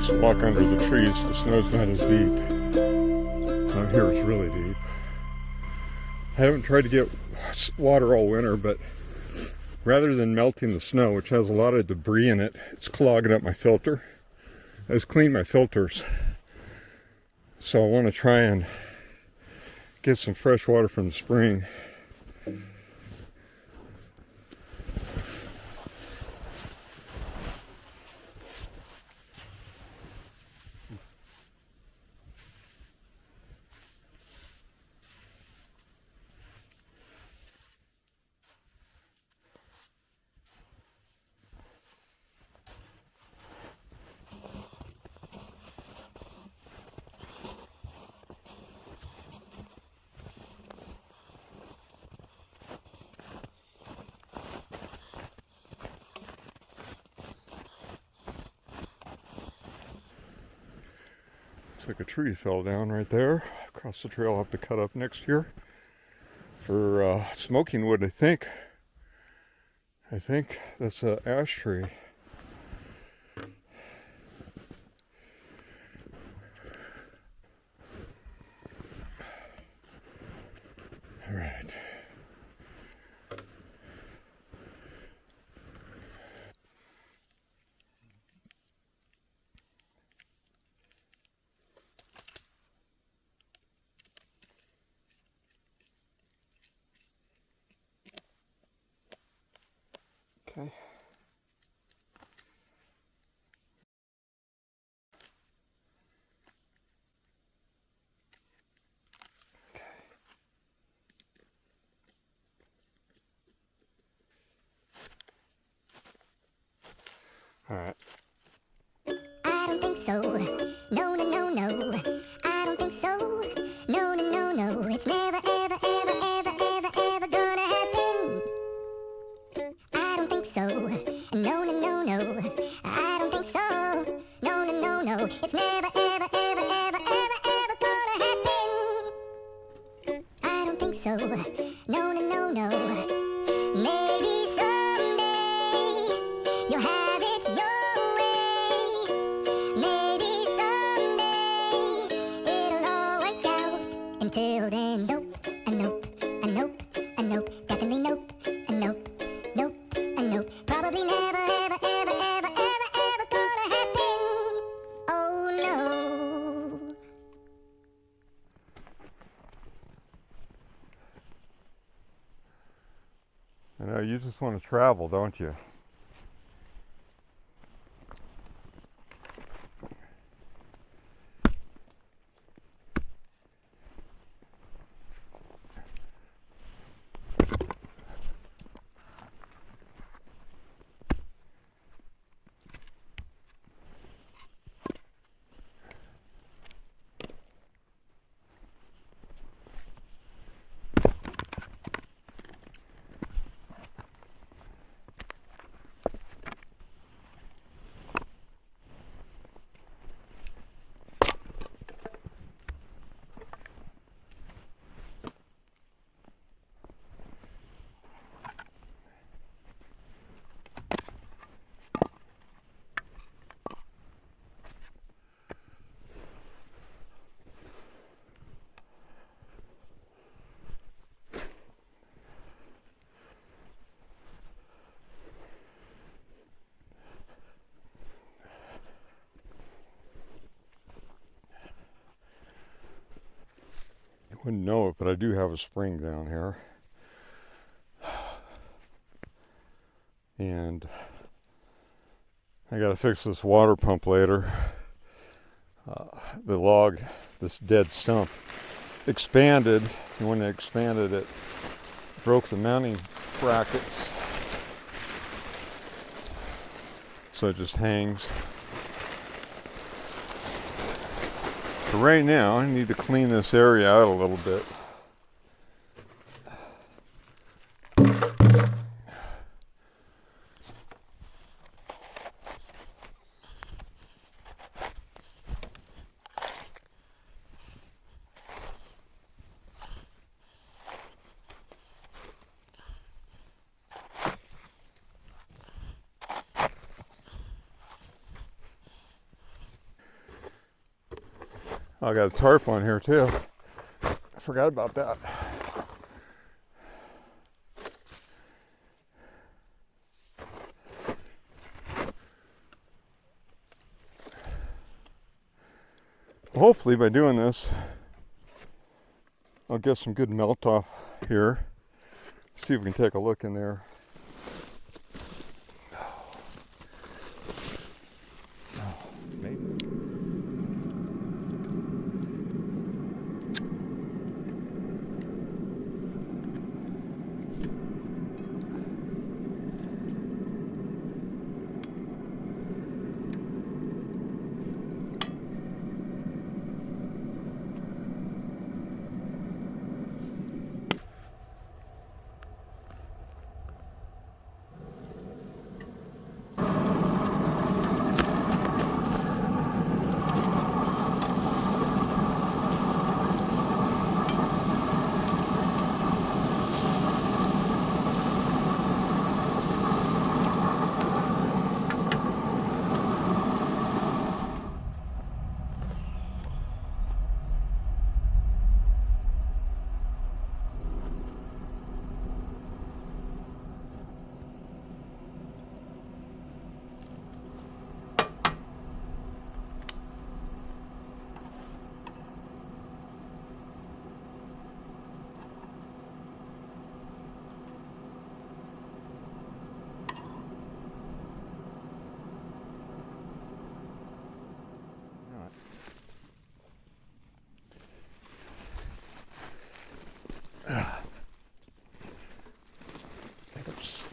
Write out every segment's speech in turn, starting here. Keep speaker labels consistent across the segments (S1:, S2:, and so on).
S1: nice to walk under the trees. The snow's not as deep. Out here it's really deep. I haven't tried to get water all winter, but rather than melting the snow, which has a lot of debris in it, it's clogging up my filter. I just cleaned my filters. So I want to try and get some fresh water from the spring. Looks like a tree fell down right there across the trail. I'll have to cut up next year for smoking wood, I think. I think that's an ash tree. All right. Okay. All right.
S2: I don't think so. No, no, no, no. I don't think so. No, no, no, no. It's never, ever, ever, ever, ever, ever gonna happen. I don't think so. No, no, no, no. I don't think so. No, no, no, no. It's never, ever, ever, ever, ever, ever gonna happen. I don't think so. No, no, no, no. Maybe someday you'll have it your way. Maybe someday it'll all work out. Until then, nope, a nope, a nope, a nope, definitely nope, a nope, nope, a nope. Probably never, ever, ever, ever, ever, ever gonna happen. Oh no.
S1: I know you just want to travel, don't you? You wouldn't know it, but I do have a spring down here. And I gotta fix this water pump later. The log, this dead stump, expanded, and when it expanded it broke the mounting brackets. So it just hangs. For right now, I need to clean this area out a little bit. I got a tarp on here too. I forgot about that. Hopefully by doing this, I'll get some good melt off here. See if we can take a look in there. Maybe.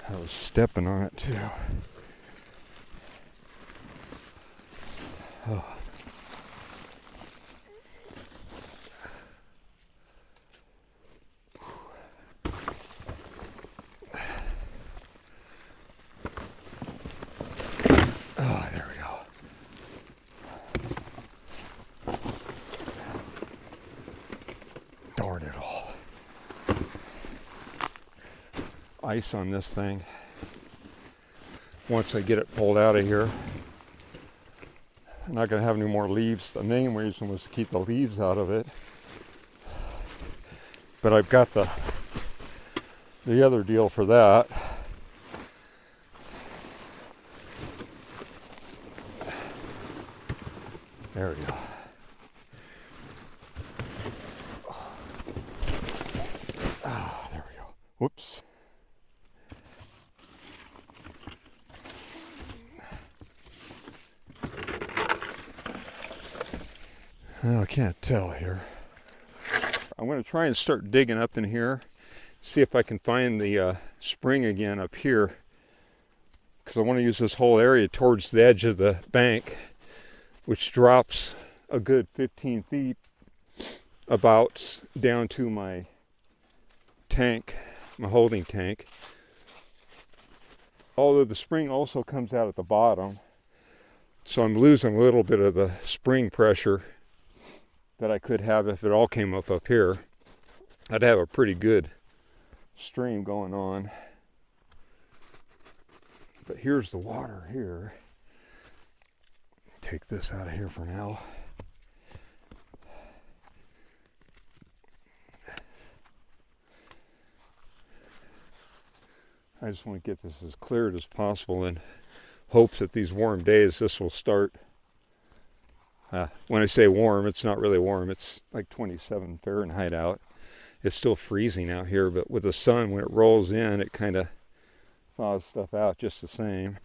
S1: I was stepping on it too. Oh. Oh, there we go. Darn it all. Ice on this thing. Once I get it pulled out of here, I'm not going to have any more leaves. The main reason was to keep the leaves out of it. But I've got the other deal for that. There we go. Ah, there we go. Whoops. Well, I can't tell here. I'm going to try and start digging up in here, see if I can find the spring again up here, because I want to use this whole area towards the edge of the bank, which drops a good 15 feet about down to my tank, my holding tank. Although the spring also comes out at the bottom, so I'm losing a little bit of the spring pressure that I could have if it all came up here. I'd have a pretty good stream going on. But here's the water here. Take this out of here for now. I just want to get this as cleared as possible in hopes that these warm days this will start. When I say warm, it's not really warm. It's like 27 Fahrenheit out. It's still freezing out here, but with the sun, when it rolls in, it kind of thaws stuff out just the same.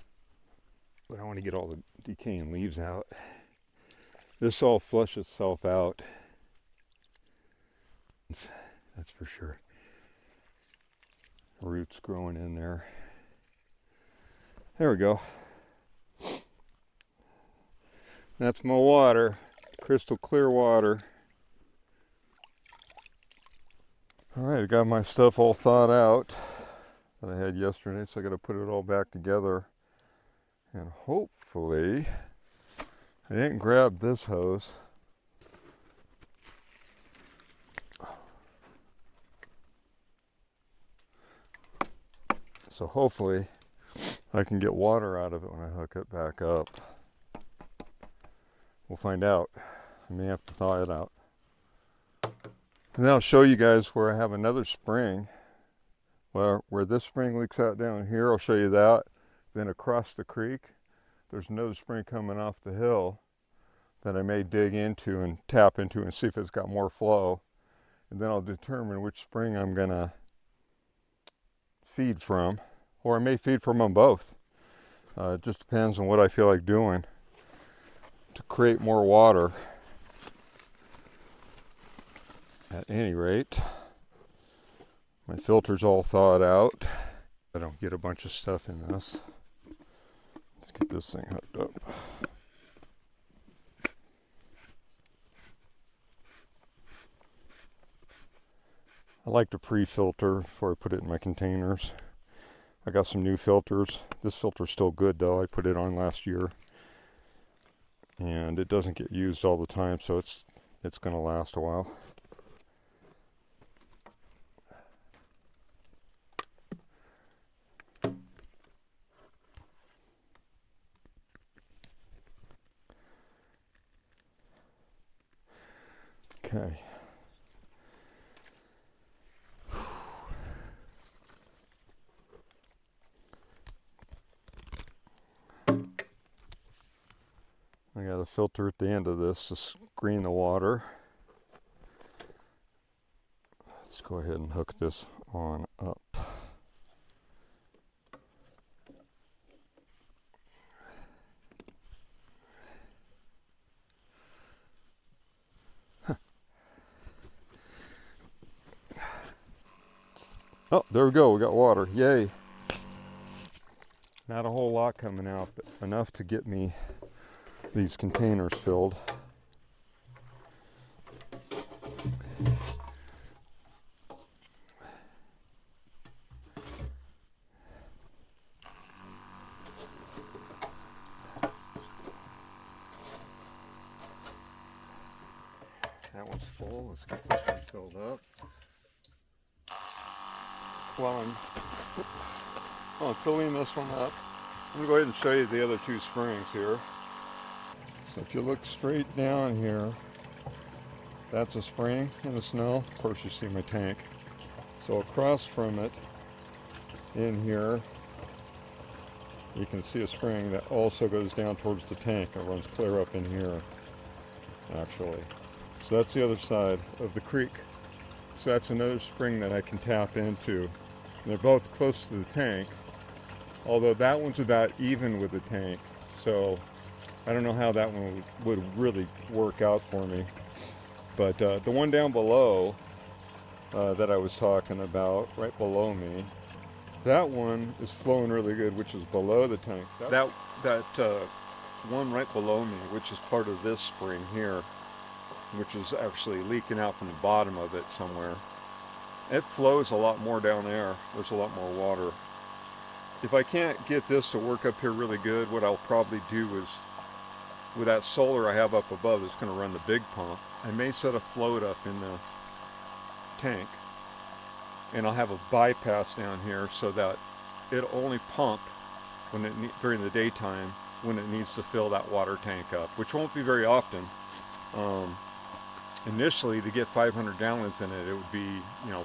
S1: But I want to get all the decaying leaves out. This all flushes itself out. That's for sure. Roots growing in there. There we go. That's my water, crystal clear water. All right, I got my stuff all thawed out that I had yesterday, so I got to put it all back together. And hopefully, I didn't grab this hose. So hopefully, I can get water out of it when I hook it back up. We'll find out. I may have to thaw it out. And then I'll show you guys where I have another spring. Where this spring leaks out down here, I'll show you that. Then across the creek, there's another spring coming off the hill that I may dig into and tap into and see if it's got more flow. And then I'll determine which spring I'm gonna feed from, or I may feed from them both. It just depends on what I feel like doing to create more water. At any rate, my filter's all thawed out. I don't get a bunch of stuff in this. Let's get this thing hooked up. I like to pre-filter before I put it in my containers. I got some new filters. This filter's still good though. I put it on last year. And it doesn't get used all the time, so it's gonna last a while. Okay. I got a filter at the end of this to screen the water. Let's go ahead and hook this on up. Oh, there we go. We got water. Yay. Not a whole lot coming out, but enough to get me these containers filled. That one's full. Let's get this one filled up. While I'm filling this one up, I'm going to go ahead and show you the other two springs here. So if you look straight down here, that's a spring in the snow. Of course you see my tank. So across from it, in here, you can see a spring that also goes down towards the tank. It runs clear up in here, actually. So that's the other side of the creek. So that's another spring that I can tap into. And they're both close to the tank, although that one's about even with the tank. So I don't know how that one would really work out for me. But the one down below that I was talking about, right below me, that one is flowing really good, which is below the tank. That one right below me, which is part of this spring here, which is actually leaking out from the bottom of it somewhere. It flows a lot more down there. There's a lot more water. If I can't get this to work up here really good, what I'll probably do is, with that solar I have up above that's going to run the big pump, I may set a float up in the tank, and I'll have a bypass down here so that it'll only pump when during the daytime when it needs to fill that water tank up, which won't be very often. Initially, to get 500 gallons in it, it would be,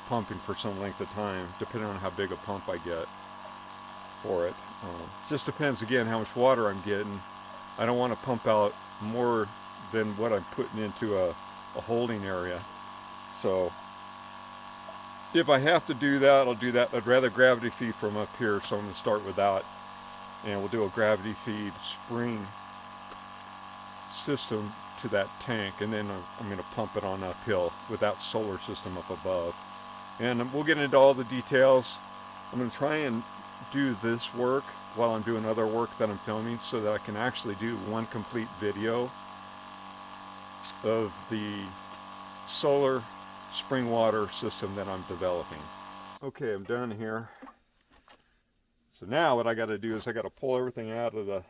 S1: pumping for some length of time, depending on how big a pump I get for it. Just depends, again, how much water I'm getting. I don't want to pump out more than what I'm putting into a holding area. So, if I have to do that, I'll do that. I'd rather gravity feed from up here, so I'm going to start with that. And we'll do a gravity feed spring system to that tank, and then I'm going to pump it on uphill with that solar system up above. And we'll get into all the details. I'm going to try and do this work while I'm doing other work that I'm filming, so that I can actually do one complete video of the solar spring water system that I'm developing. Okay, I'm done here. So now what I got to do is I got to pull everything out of the,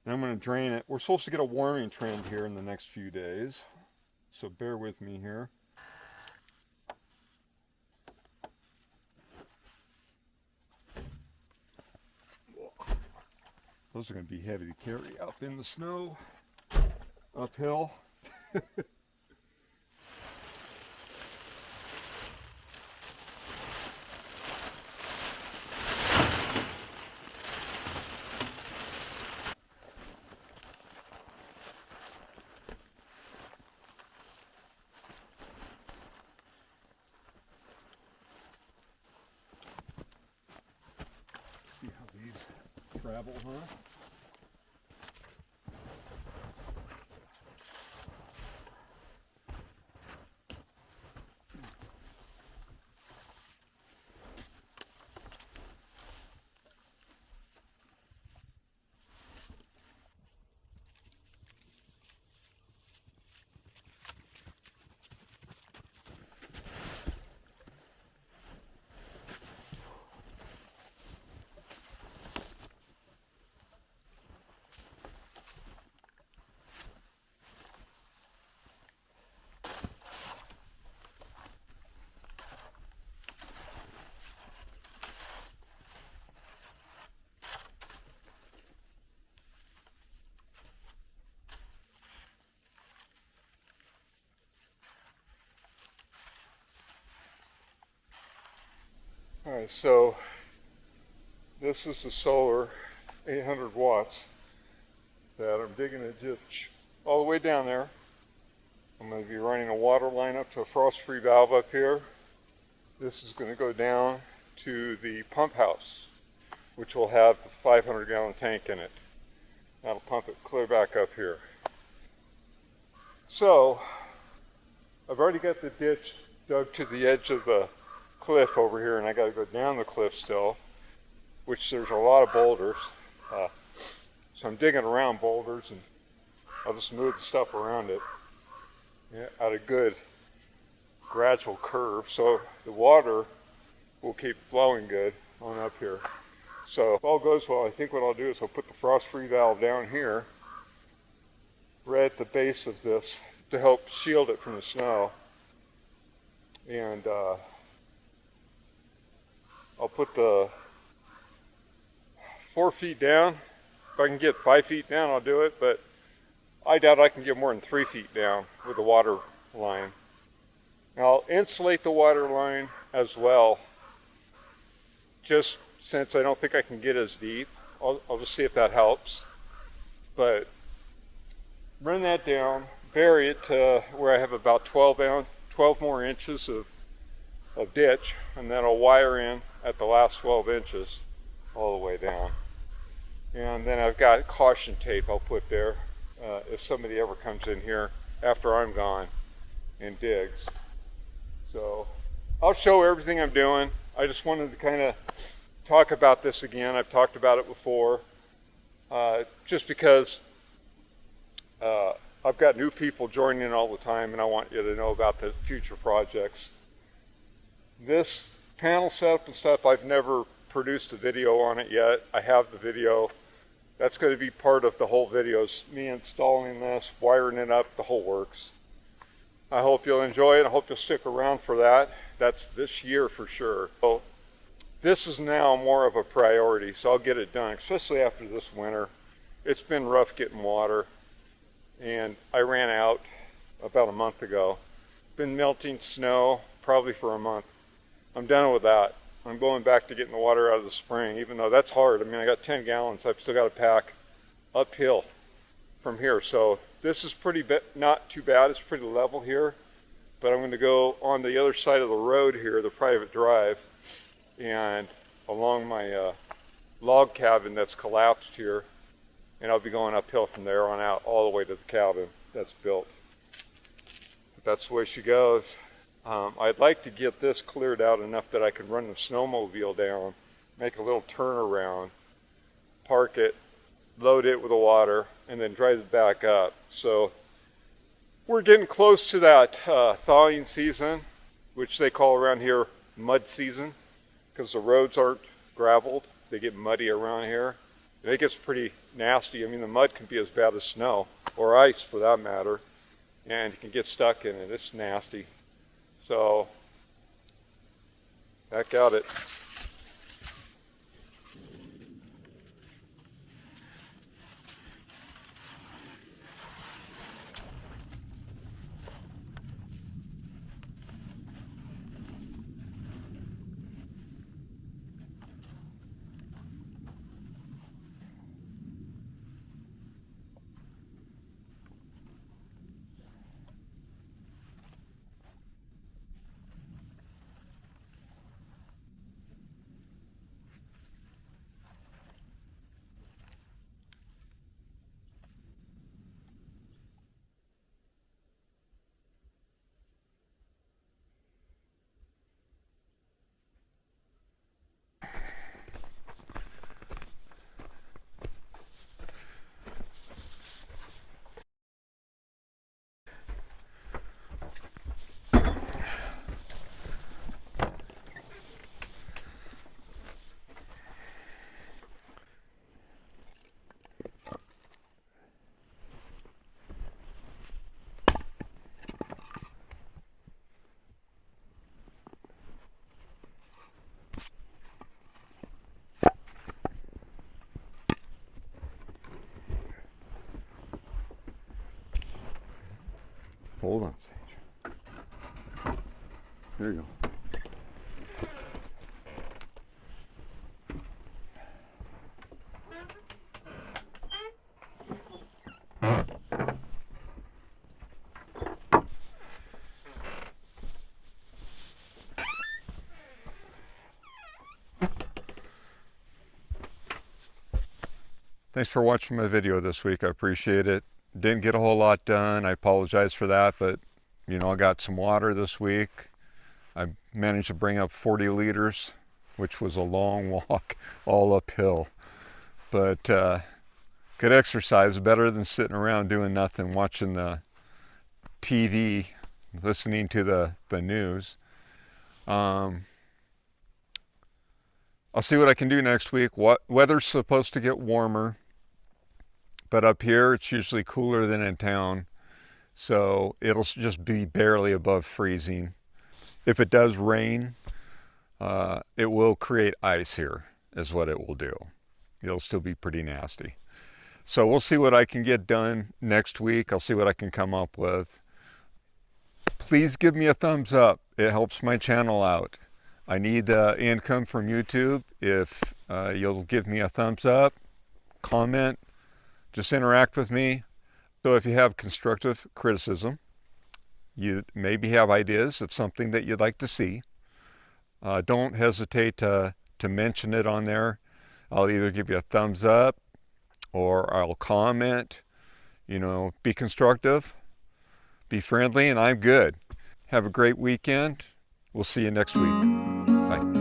S1: and I'm going to drain it. We're supposed to get a warming trend here in the next few days, so bear with me here. Those are going to be heavy to carry out in the snow. uphill. See how these travel, huh? Alright, so this is the solar 800 watts that I'm digging a ditch all the way down there. I'm going to be running a water line up to a frost-free valve up here. This is going to go down to the pump house, which will have the 500-gallon tank in it. That'll pump it clear back up here. So, I've already got the ditch dug to the edge of the cliff over here, and I got to go down the cliff still, which there's a lot of boulders. So I'm digging around boulders, and I'll just move the stuff around it at a good gradual curve, so the water will keep flowing good on up here. So if all goes well, I think what I'll do is I'll put the frost-free valve down here, right at the base of this, to help shield it from the snow. And I'll put the 4 feet down. If I can get 5 feet down, I'll do it, but I doubt I can get more than 3 feet down with the water line. Now I'll insulate the water line as well, just since I don't think I can get as deep. I'll just see if that helps. But run that down, bury it to where I have about 12 more inches of ditch, and then I'll wire in at the last 12 inches all the way down. And then I've got caution tape I'll put there if somebody ever comes in here after I'm gone and digs. So I'll show everything I'm doing. I just wanted to kind of talk about this again. I've talked about it before, just because I've got new people joining in all the time, and I want you to know about the future projects. This panel setup and stuff, I've never produced a video on it yet. I have the video. That's going to be part of the whole videos, me installing this, wiring it up, the whole works. I hope you'll enjoy it. I hope you'll stick around for that. That's this year for sure. So this is now more of a priority, so I'll get it done, especially after this winter. It's been rough getting water, and I ran out about a month ago. Been melting snow probably for a month. I'm done with that. I'm going back to getting the water out of the spring, even though that's hard. I mean, I got 10 gallons. I've still got to pack uphill from here. So this is not too bad. It's pretty level here. But I'm going to go on the other side of the road here, the private drive, and along my log cabin that's collapsed here. And I'll be going uphill from there on out all the way to the cabin that's built. But that's the way she goes. I'd like to get this cleared out enough that I can run the snowmobile down, make a little turnaround, park it, load it with the water, and then drive it back up. So we're getting close to that thawing season, which they call around here mud season, because the roads aren't graveled. They get muddy around here. And it gets pretty nasty. I mean, the mud can be as bad as snow, or ice for that matter, and you can get stuck in it. It's nasty. So, back at it. Hold on, Sage. There you go. Thanks for watching my video this week. I appreciate it. Didn't get a whole lot done. I apologize for that, but you know, I got some water this week. I managed to bring up 40 liters, which was a long walk all uphill. But good exercise, better than sitting around doing nothing, watching the TV, listening to the news. I'll see what I can do next week. Weather's supposed to get warmer, but up here it's usually cooler than in town, so it'll just be barely above freezing. If it does rain, it will create ice here, is what it will do. It'll still be pretty nasty. So we'll see what I can get done next week. I'll see what I can come up with. Please give me a thumbs up. It helps my channel out. I need income from YouTube. If you'll give me a thumbs up, comment, just interact with me. So if you have constructive criticism, you maybe have ideas of something that you'd like to see, don't hesitate to mention it on there. I'll either give you a thumbs up or I'll comment. You know, be constructive, be friendly, and I'm good. Have a great weekend. We'll see you next week. Bye.